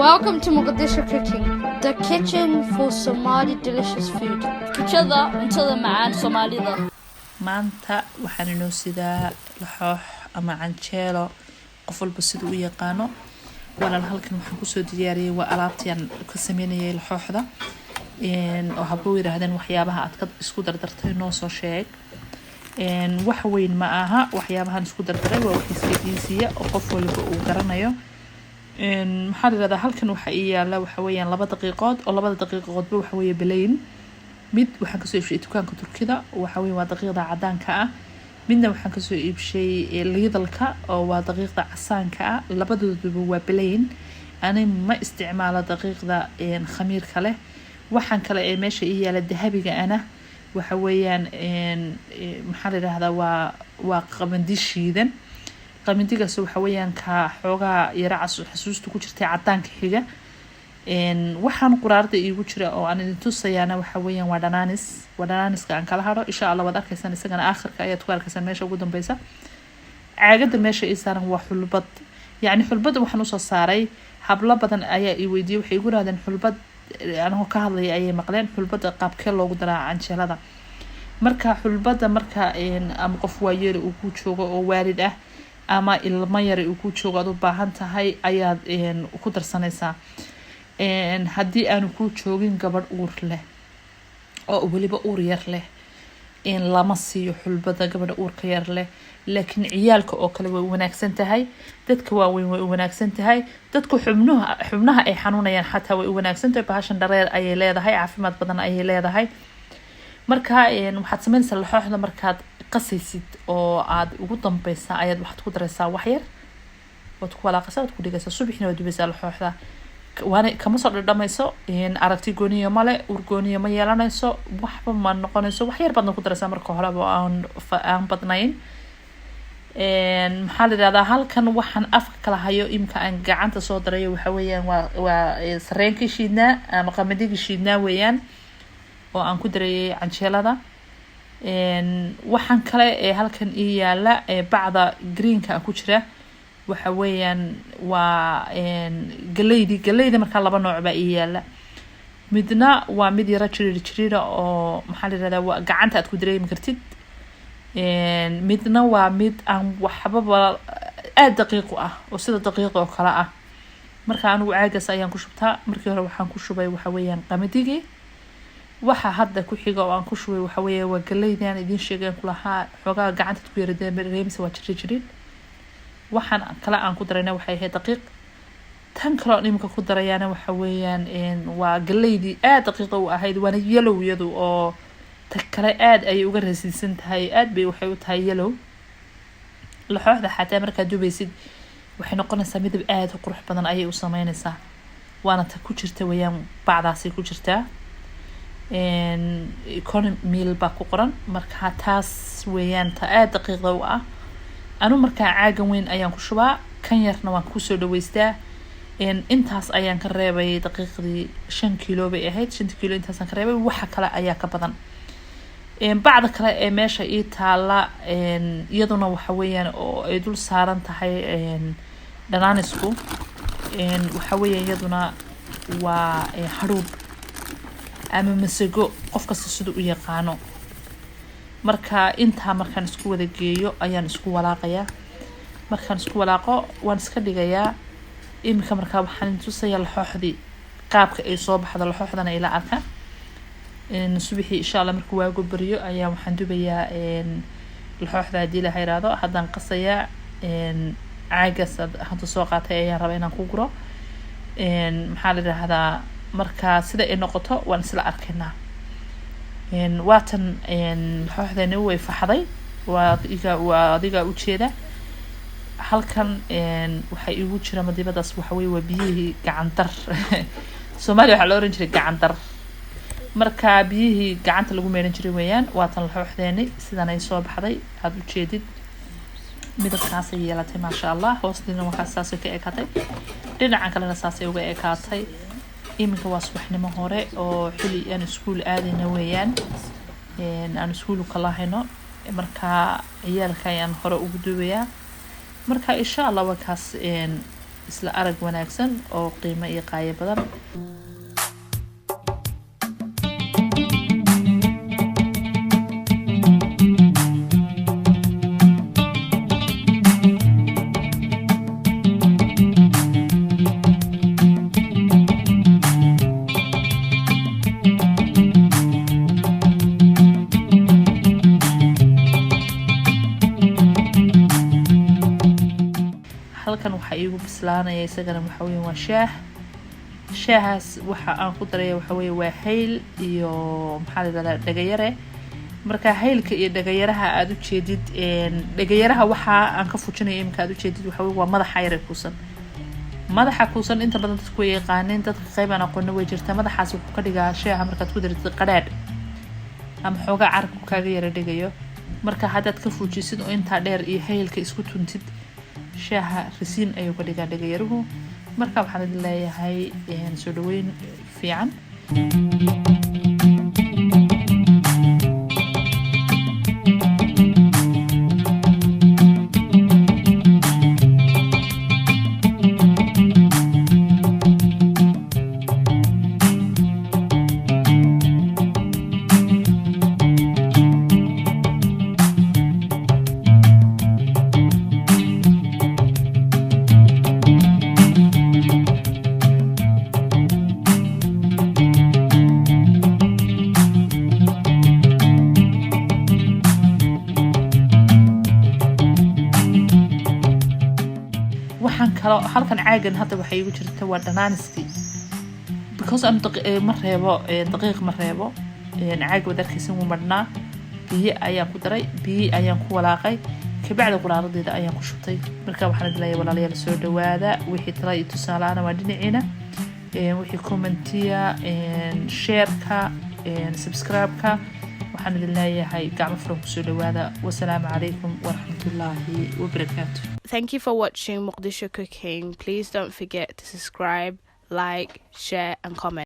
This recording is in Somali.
Welcome to Mogadishu Cooking, the kitchen for Somali delicious food. Cuntada macaan Soomaalida. maanta waxaan inoo sidaa laxoox ama canjeelo qof walba siduu u yaqaano walaal halkan waxaan kusoo diyaariyay waa alaabtaan ka sameynayay laxooxda oo hablo yiraahdeen waxyaabaha aad ka isku dardartay noo soo sheeg wax weyn ma aha waxyaabahan isku dardaray waa wax iska easy oo qof walba uu garanayo maxaa la yiraahdaa halkan waxa ii yaala waxa weeyaan 2 daqiiqood oo 2 daqiiqoodba waxa weeye balayn mid waxaan kasoo iibshay dukaanka Turkida waxa weeye waa daqiiqda cadaanka ah midna waxaan kasoo iibshay liidalka oo waa daqiiqda casaanka ah labadooduba waa balayn ani ma isticmaalo daqiiqda khamiirka leh waxaan kale ee meesha ii yaala dahabiga ana waxa weeyaan maxaa la yiraahdaa waa qamadi shiidan qamandigaas waxa weeyaan ka xoogaa yara xasuusta ku jirtay cadaanka xiga waxaan quraarda iigu jira oo aan idin tusayaana waxa weeyaan waa dhanaanis aan kala haro insha Allah wad arkaysan isagana aakhirka ayaad ku arkaysan meesha ugu dambaysa caagada meesha ay saaran waa xulbad yani xulbada waxaan u soo saaray habla badan ayaa ii weydiiyay waxay igu raadeen xulbad anoo ka hadlay ayay maqleen xulbada qaabkee loogu daraa canjeelada marka xulbada marka ama qof waayeel uu ku joogo oo waalid ah ama ilmo yar uu ku joogo aad u baahan tahay ayaad ku darsanaysaa haddii aanu ku joogin gabadh uur leh oo waliba uur yar leh lama siiyo xulbada gabadha uurka yar leh laakiin ciyaalka oo kale way wanaagsan tahay dadka waaweyn way wanaagsan tahay dadka xubnaha ay xanuunayaan xataa way wanaagsan tahay bahashan dhareer ayay leedahay caafimaad badan ayay leedahay marka waxaad sameynaysaa laxooxda markaad qasaysid oo aad ugu dambaysa ayaad waxaad ku daraysaa wax yar waad ku walaaqaysaa waad ku dhigaysaa subaxina waad dubaysaa laxooxda waana kama soo dhadhamayso aragti gooniyo male ur gooniyo ma yeelanayso waxba ma noqonayso wax yar baad ku daraysaa marka horeba aan badnayn maxaa la yiraahdaa halkan waxaan afka kala hayo imka aan gacanta soo darayo waxa weeyaan waa sareenkii shiidnaa ama qamadigi shiidnaa weeyaan oo aan ku darayay canjeelada waxaan kale ee halkan ii yaala bacda greenka ku jira waxa weeyaan waa galeyda marka laba nooc baa ii yaala midna waa mid yara jiriira oo maxaa la yiraahdaa gacanta aad ku dareemi kartid midna waa mid aan waxba aad daqiiq ah oo sida daqiiq oo kala ah marka anigu caagaas ayaan ku shubtaa markii hore waxaan ku shubay waxa weeyaan qamadigi waxa hadda ku xiga oo aan ku shubay waxa weeye waa galeydan idin sheegay ku lahaa xogaa gacanta ku yaradeen reemisa waa jiriin waxaan kala aan ku darayna waxay ahayd daqiiq tan kale oo nimka ku darayaana waxa weeyaan waa galeydii aad daqiiqa u ahayd waana yellow yadu oo ta kale aad ay uga rasiisan tahay aad bay waxay u tahay yellow laxooxda xataa markaad dubaysid waxay noqonaysaa midab aad u qurux badan ayay u sameynaysaa waana ta ku jirta weeyaan bacdaasi ku jirtaa economy meal baa ku qoran marka taas weeyaan ta aad daqiiqda u ah anu markaa caagan weyn ayaan ku shubaa kan yarna waan ku soo dhaweystaa intaas ayaan ka reebay daqiiqdii 5 kilo bay ahayd 5 kilo intaas aan ka reebay waxa kale ayaa ka badan bacda kale ee meesha ii taala iyaduna waxa weeyaan oo ay dul saaran tahay dhanaanisku waxa weeyaan iyaduna waa haruub ama masago qof kasta sidoo u yaqaano marka inta markaan isku wada geeyo ayaan isku walaaqayaa markaan isku walaaqo waan iska dhigayaa imika markaa waxaan tusayaa laxooxdii qaabka ay soo baxdo laxooxdana ila arka subaxii insha Allah markuu waago bariyo ayaa waxaan dubayaa laxooxda hadii la hayraado haddaan qasayaa caagas hadda soo qaatay ayaan rabaa inaan ku guro maxaa la yiraahdaa marka sida ay noqoto waan isla arkaynaa waatan laxooxdani way faxday waa adiga u jeeda halkan waxa igu jira madibadaas waxa weey waa biyihii gacantar Soomaaliya waxa la oran jiray gacantar marka biyihii gacanta lagu meeran jiray weeyaan waatan laxooxdani sidan ay soo baxday aad u jeedid midabkaas ay yeelatay ma sha Allah hoostina waxa saas ka ekatay dhinacan kalena saas ay uga ekaatay iminka waa subaxnimo hore oo xili aan iskuul aadayna weeyaan aan iskuul kala hayno marka ciyaalka ayaan hore ugu duubayaa marka insha Allah wakaas isla arag wanaagsan oo qiimo iyo qaayo badan. halkan waxa iigu bislaanaya isagana waxa weeye waa shaahaas waxa aan ku daray waxa weeye waa hayl iyo maxaa la yiraahdaa dhagayare. marka haylka iyo dhagayaraha aad u jeedid dhagayaraha waxa aan ka fujinay imka aad u jeedid waxa weeye waa madaxa yar kuusan. madaxa kuusan inta badan dadku way yaqaaneen, dadka qaybana aqoon way jirtaa. madaxaas wuxuu ka dhigaa shaaha markaad ku dartid qadhaadh ama xoogaa carabku kaaga yara dhigayo. marka haddaad ka fujisid oo inta dheer iyo haylka isku tuntid shaaha risiin ayuu ka dhigaa dhagayaruhu. marka waxaan idin leeyahay soo dhaweyn fiican. waxaan kale halkan caagan hadda waxay igu jirta waa dhanaaniski because aan ma reebo daqiiq ma reebo caag wadarkiisa wuu marnaa. biyo ayaan ku daray, biyo ayaan ku walaaqay, kabacdi quraaradeeda ayaan ku shubtay. marka waxaan idin leeyahay walaalayaal soo dhawaada. wixii tala iyo tusaalaana waa dhinaciina. wixii commentiya shareka subscribe-ka waxaan idin leeyahay gacmo furan ku soo dhawaada. wassalaamu calaykum waraxmatullaahi wabarakaatuh. Thank you for watching Mogadishu Cooking. Please don't forget to subscribe, like, share and comment.